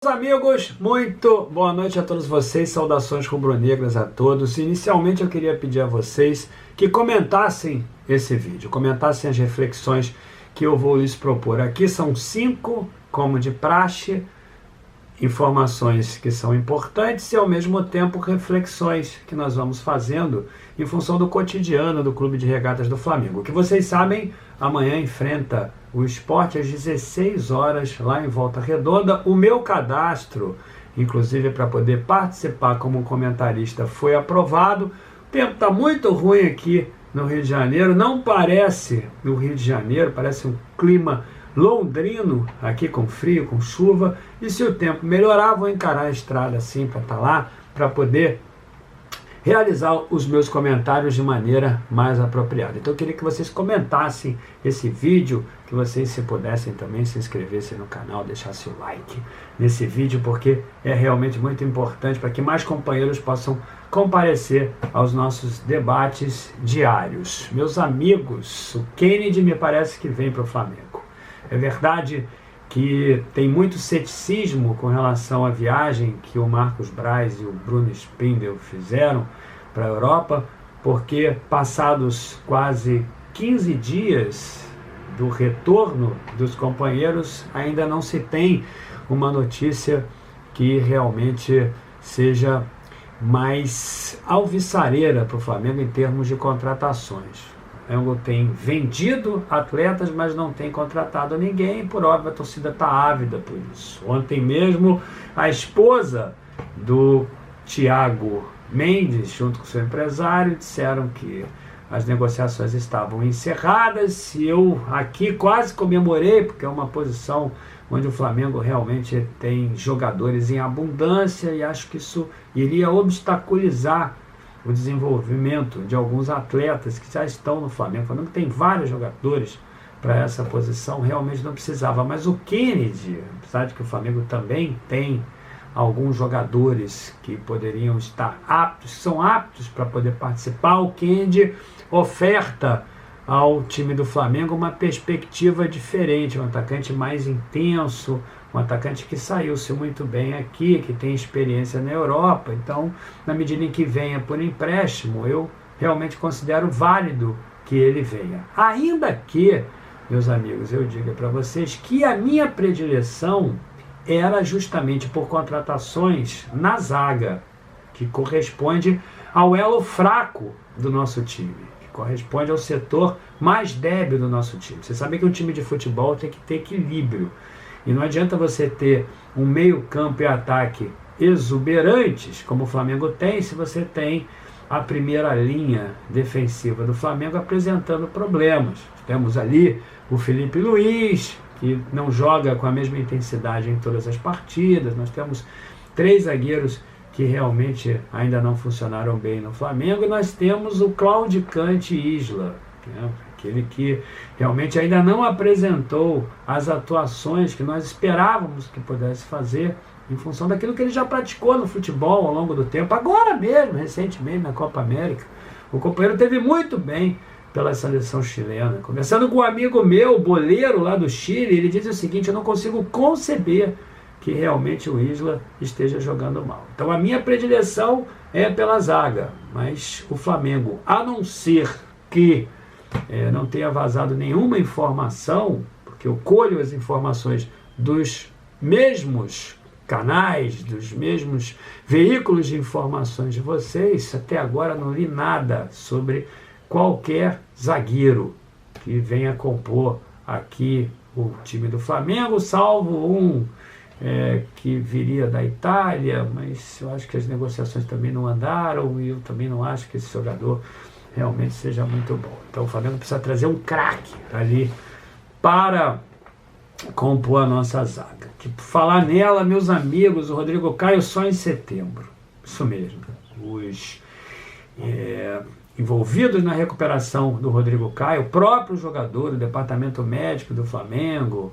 Meus amigos, muito boa noite a todos vocês, saudações rubro-negras a todos. Inicialmente eu queria pedir a vocês que comentassem esse vídeo, comentassem as reflexões que eu vou lhes propor. Aqui são 5, como de praxe, informações que são importantes e ao mesmo tempo reflexões que nós vamos fazendo em função do cotidiano do Clube de Regatas do Flamengo. Que vocês sabem, amanhã enfrenta o Sport às 16 horas lá em Volta Redonda. O meu cadastro, inclusive para poder participar como comentarista, foi aprovado. O tempo está muito ruim aqui no Rio de Janeiro, não parece no Rio de Janeiro, parece um clima londrino, aqui com frio, com chuva. E se o tempo melhorar, vou encarar a estrada assim para estar lá, para poder realizar os meus comentários de maneira mais apropriada. Então eu queria que vocês comentassem esse vídeo, que vocês, se pudessem também, se inscrevessem no canal, deixassem o like nesse vídeo, porque é realmente muito importante para que mais companheiros possam comparecer aos nossos debates diários. Meus amigos, o Kennedy me parece que vem para o Flamengo. É verdade que tem muito ceticismo com relação à viagem que o Marcos Braz e o Bruno Spindel fizeram para a Europa, porque passados quase 15 dias do retorno dos companheiros, ainda não se tem uma notícia que realmente seja mais alvissareira para o Flamengo em termos de contratações. O Flamengo tem vendido atletas, mas não tem contratado ninguém. Por óbvio, a torcida está ávida por isso. Ontem mesmo, a esposa do Thiago Mendes, junto com seu empresário, disseram que as negociações estavam encerradas. E eu aqui quase comemorei, porque é uma posição onde o Flamengo realmente tem jogadores em abundância e acho que isso iria obstaculizar o desenvolvimento de alguns atletas que já estão no Flamengo. O Flamengo tem vários jogadores para essa posição, realmente não precisava. Mas o Kennedy, apesar de que o Flamengo também tem alguns jogadores que poderiam estar aptos, são aptos para poder participar, o Kennedy oferta ao time do Flamengo uma perspectiva diferente, um atacante mais intenso, um atacante que saiu-se muito bem aqui, que tem experiência na Europa. Então, na medida em que venha por empréstimo, eu realmente considero válido que ele venha. Ainda que, meus amigos, eu diga para vocês que a minha predileção era justamente por contratações na zaga, que corresponde ao elo fraco do nosso time, que corresponde ao setor mais débil do nosso time. Você sabe que um time de futebol tem que ter equilíbrio. E não adianta você ter um meio-campo e ataque exuberantes, como o Flamengo tem, se você tem a primeira linha defensiva do Flamengo apresentando problemas. Temos ali o Felipe Luiz, que não joga com a mesma intensidade em todas as partidas. Nós temos 3 zagueiros que realmente ainda não funcionaram bem no Flamengo. E nós temos o Claudicante Isla, aquele que realmente ainda não apresentou as atuações que nós esperávamos que pudesse fazer em função daquilo que ele já praticou no futebol ao longo do tempo. Agora mesmo, recentemente na Copa América, o companheiro teve muito bem pela seleção chilena. Conversando com um amigo meu, boleiro lá do Chile, ele diz o seguinte: eu não consigo conceber que realmente o Isla esteja jogando mal. Então a minha predileção é pela zaga, mas o Flamengo, a não ser que não tenha vazado nenhuma informação, porque eu colho as informações dos mesmos canais, dos mesmos veículos de informações de vocês, até agora não li nada sobre qualquer zagueiro que venha compor aqui o time do Flamengo, salvo um que viria da Itália, mas eu acho que as negociações também não andaram e eu também não acho que esse jogador realmente seja muito bom. Então o Flamengo precisa trazer um craque ali para compor a nossa zaga. Que, por falar nela, meus amigos, o Rodrigo Caio só em setembro. Isso mesmo. Os envolvidos na recuperação do Rodrigo Caio, o próprio jogador, o departamento médico do Flamengo,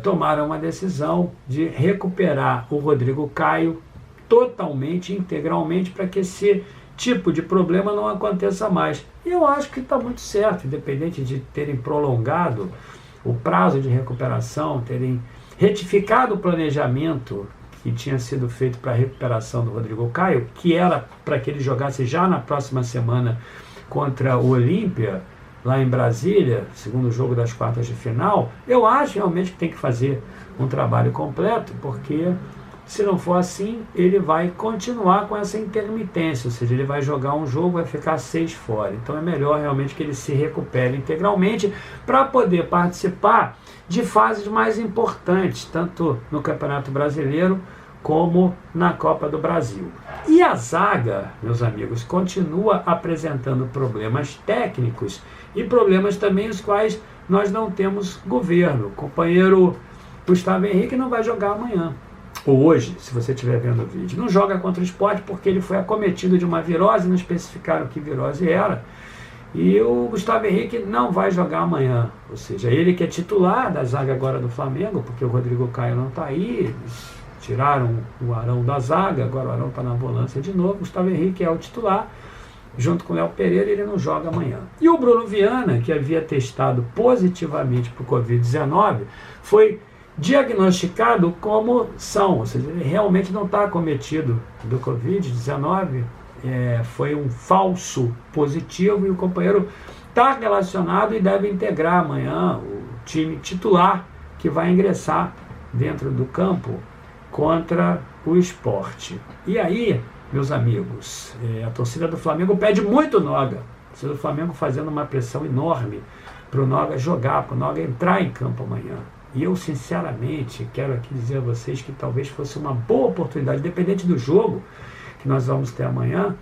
tomaram uma decisão de recuperar o Rodrigo Caio totalmente, integralmente, para que esse tipo de problema não aconteça mais. E eu acho que está muito certo, independente de terem prolongado o prazo de recuperação, terem retificado o planejamento que tinha sido feito para a recuperação do Rodrigo Caio, que era para que ele jogasse já na próxima semana contra o Olímpia, lá em Brasília, segundo jogo das quartas de final, eu acho realmente que tem que fazer um trabalho completo, porque se não for assim, ele vai continuar com essa intermitência, ou seja, ele vai jogar um jogo, vai ficar 6 fora. Então é melhor realmente que ele se recupere integralmente para poder participar de fases mais importantes, tanto no Campeonato Brasileiro como na Copa do Brasil. E a zaga, meus amigos, continua apresentando problemas técnicos e problemas também os quais nós não temos governo. O companheiro Gustavo Henrique não vai jogar amanhã, ou hoje, se você estiver vendo o vídeo. Não joga contra o Sport porque ele foi acometido de uma virose, não especificaram que virose era, e o Gustavo Henrique não vai jogar amanhã, ou seja, ele que é titular da zaga agora do Flamengo, porque o Rodrigo Caio não está aí, tiraram o Arão da zaga, agora o Arão está na volância de novo, o Gustavo Henrique é o titular, junto com o Léo Pereira, ele não joga amanhã. E o Bruno Viana, que havia testado positivamente para o Covid-19, foi diagnosticado como são, ou seja, ele realmente não está acometido do Covid-19, foi um falso positivo, e o companheiro está relacionado e deve integrar amanhã o time titular que vai ingressar dentro do campo contra o Sport. E aí, meus amigos, a torcida do Flamengo pede muito o Noga, a torcida do Flamengo fazendo uma pressão enorme para o Noga jogar, para o Noga entrar em campo amanhã. E eu, sinceramente, quero aqui dizer a vocês que talvez fosse uma boa oportunidade, independente do jogo que nós vamos ter amanhã,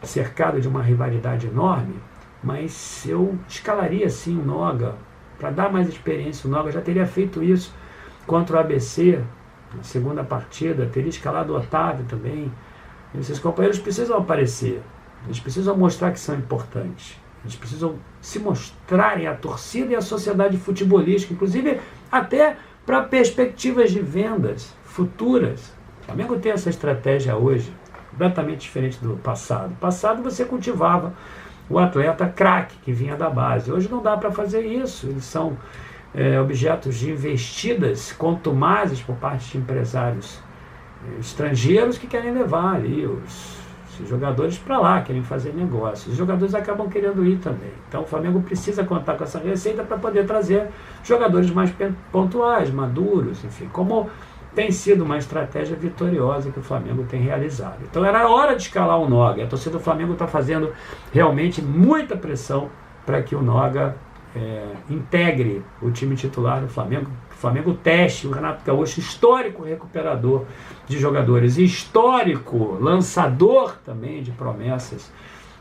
cercado de uma rivalidade enorme, mas eu escalaria sim o Noga, para dar mais experiência. O Noga já teria feito isso contra o ABC, na segunda partida, teria escalado o Otávio também. E esses companheiros precisam aparecer, eles precisam mostrar que são importantes. Eles precisam se mostrarem à torcida e à sociedade futebolística, inclusive até para perspectivas de vendas futuras. O Flamengo tem essa estratégia hoje, completamente diferente do passado. No passado você cultivava o atleta craque que vinha da base. Hoje não dá para fazer isso. Eles são objetos de investidas contumazes por parte de empresários estrangeiros que querem levar ali os jogadores para lá, querem fazer negócios. Os jogadores acabam querendo ir também. Então o Flamengo precisa contar com essa receita para poder trazer jogadores mais pontuais, maduros, enfim, como tem sido uma estratégia vitoriosa que o Flamengo tem realizado. Então era hora de escalar o Noga. A torcida do Flamengo está fazendo realmente muita pressão para que o Noga integre o time titular do Flamengo. O Flamengo teste o Renato Gaúcho, histórico recuperador de jogadores, histórico lançador também de promessas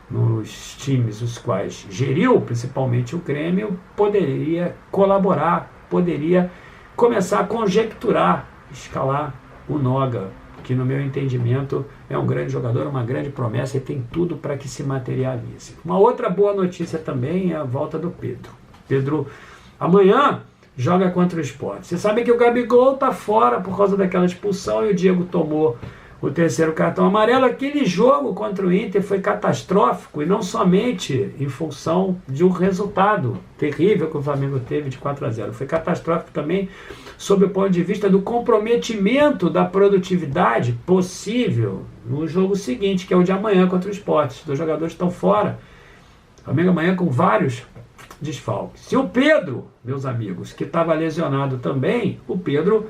nos times os quais geriu, principalmente o Grêmio, poderia colaborar, poderia começar a conjecturar, escalar o Noga, que no meu entendimento é um grande jogador, uma grande promessa e tem tudo para que se materialize. Uma outra boa notícia também é a volta do Pedro. Pedro amanhã joga contra o Sport. Você sabe que o Gabigol está fora por causa daquela expulsão e o Diego tomou o terceiro cartão amarelo. Aquele jogo contra o Inter foi catastrófico, e não somente em função de um resultado terrível que o Flamengo teve de 4-0. Foi catastrófico também sob o ponto de vista do comprometimento da produtividade possível no jogo seguinte, que é o de amanhã contra o Sport. Os dois jogadores estão fora. O Flamengo amanhã com vários desfalques. E o Pedro, meus amigos, que estava lesionado também, o Pedro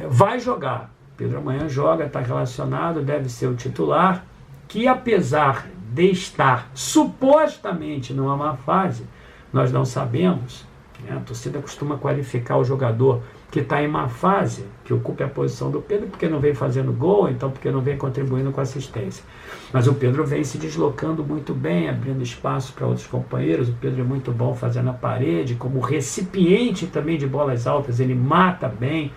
vai jogar. Pedro amanhã joga, está relacionado, deve ser o titular, que apesar de estar supostamente numa má fase, nós não sabemos, a torcida costuma qualificar o jogador que está em má fase, que ocupe a posição do Pedro, porque não vem fazendo gol, então porque não vem contribuindo com assistência. Mas o Pedro vem se deslocando muito bem, abrindo espaço para outros companheiros. O Pedro é muito bom fazendo a parede, como recipiente também de bolas altas, ele mata bem,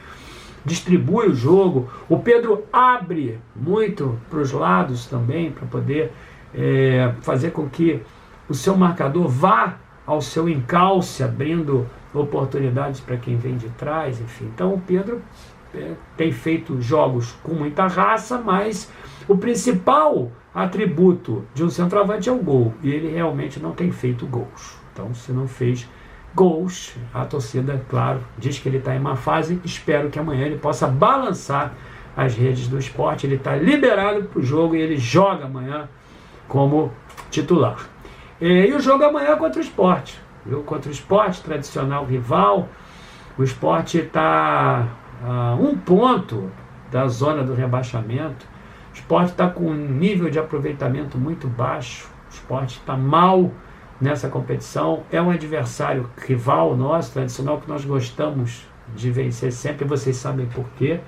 distribui o jogo. O Pedro abre muito para os lados também, para poder fazer com que o seu marcador vá ao seu encalce, abrindo oportunidades para quem vem de trás, enfim. Então o Pedro tem feito jogos com muita raça, mas o principal atributo de um centroavante é o gol, e ele realmente não tem feito gols. Então, se não fez gols, a torcida, claro, diz que ele está em má fase. Espero que amanhã ele possa balançar as redes do Sport. Ele está liberado para o jogo e ele joga amanhã como titular. E o jogo amanhã é contra o Sport. Jogo contra o Sport, tradicional rival. O Sport está a 1 ponto da zona do rebaixamento. O Sport está com um nível de aproveitamento muito baixo. O Sport está mal nessa competição. É um adversário rival nosso, tradicional, que nós gostamos de vencer sempre. Vocês sabem por quê.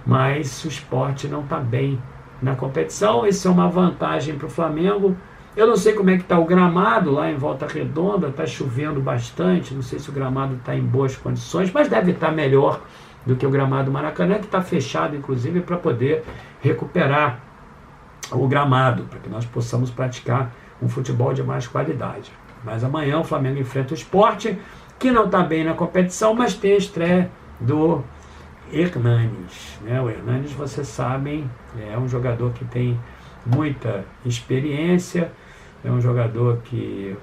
Mas o Sport não está bem na competição. Isso é uma vantagem para o Flamengo. Eu não sei como é que está o gramado lá em Volta Redonda. Está chovendo bastante. Não sei se o gramado está em boas condições, mas deve estar melhor do que o gramado do Maracanã, que está fechado, inclusive, para poder recuperar o gramado, para que nós possamos praticar um futebol de mais qualidade. Mas amanhã o Flamengo enfrenta o Sport, que não está bem na competição, mas tem a estreia do Hernanes. O Hernanes, vocês sabem, é um jogador que tem muita experiência, é um jogador que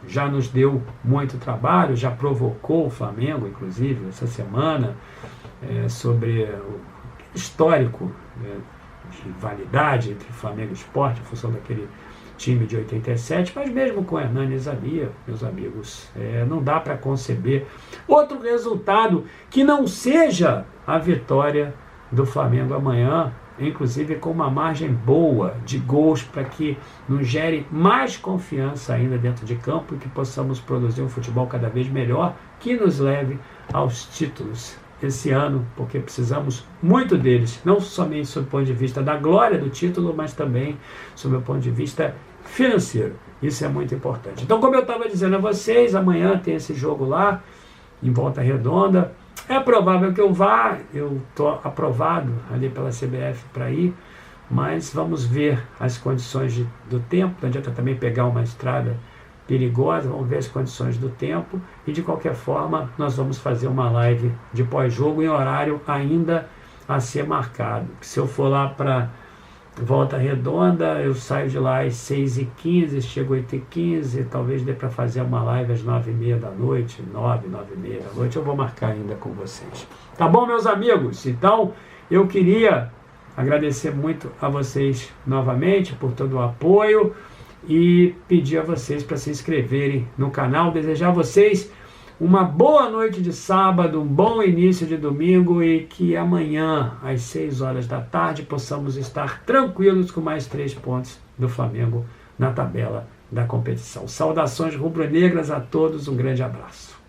já nos deu muito trabalho, já provocou o Flamengo, inclusive, essa semana, sobre o histórico de rivalidade entre Flamengo e Sport, em função daquele time de 87, mas mesmo com o Hernanes ali, meus amigos, não dá para conceber outro resultado que não seja a vitória do Flamengo amanhã, inclusive com uma margem boa de gols, para que nos gere mais confiança ainda dentro de campo e que possamos produzir um futebol cada vez melhor, que nos leve aos títulos esse ano, porque precisamos muito deles, não somente sob o ponto de vista da glória do título, mas também sob o ponto de vista financeiro. Isso é muito importante. Então, como eu estava dizendo a vocês, amanhã tem esse jogo lá, em Volta Redonda. É provável que eu vá, eu estou aprovado ali pela CBF para ir, mas vamos ver as condições do tempo. Não adianta também pegar uma estrada perigosa, vamos ver as condições do tempo, e de qualquer forma nós vamos fazer uma live de pós-jogo em horário ainda a ser marcado. Se eu for lá para Volta Redonda, eu saio de lá às 6h15, chego às 8h15, talvez dê para fazer uma live às 9h30 da noite, 9h30 da noite, eu vou marcar ainda com vocês. Tá bom, meus amigos? Então, eu queria agradecer muito a vocês novamente por todo o apoio e pedir a vocês para se inscreverem no canal, desejar a vocês uma boa noite de sábado, um bom início de domingo e que amanhã, às 6 horas da tarde, possamos estar tranquilos com mais 3 pontos do Flamengo na tabela da competição. Saudações rubro-negras a todos, um grande abraço.